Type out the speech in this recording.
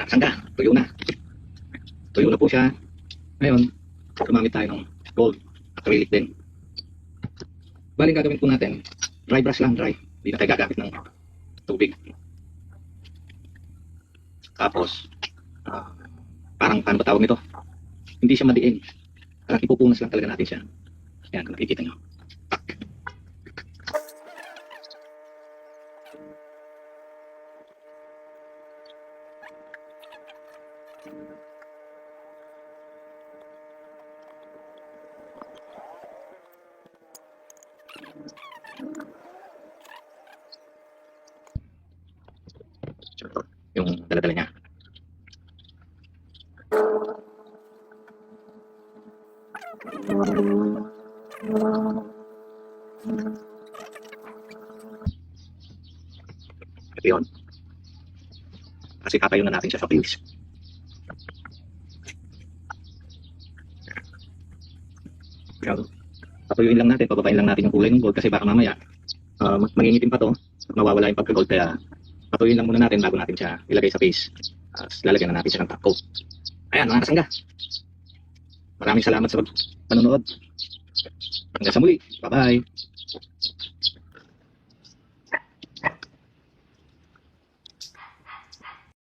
sangga, tuyo na. Tuyo na po siya. Ngayon, gumamit tayo ng gold acrylic din. Bali gagawin po natin, dry brush lang, dry. Hindi na tayo gagamit ng tubig. Tapos, parang paano ba tawag nito? Hindi siya madiin. Parang ipupunas lang talaga natin siya. Yan, kung nakikita nyo. Yung dala-dala niya. Ito yun. Kasi kakayo na natin siya sa fuse. Patuyuin lang natin, pababain lang natin yung kulay ng gold kasi baka mamaya mangingitim pa to at mawawala yung pagka-gold, kaya patuyuin lang muna natin bago natin siya ilagay sa face. Lalagyan na natin siya ng top coat. Ayan mga kasangga, maraming salamat sa panonood. Hanggang sa muli, bye bye.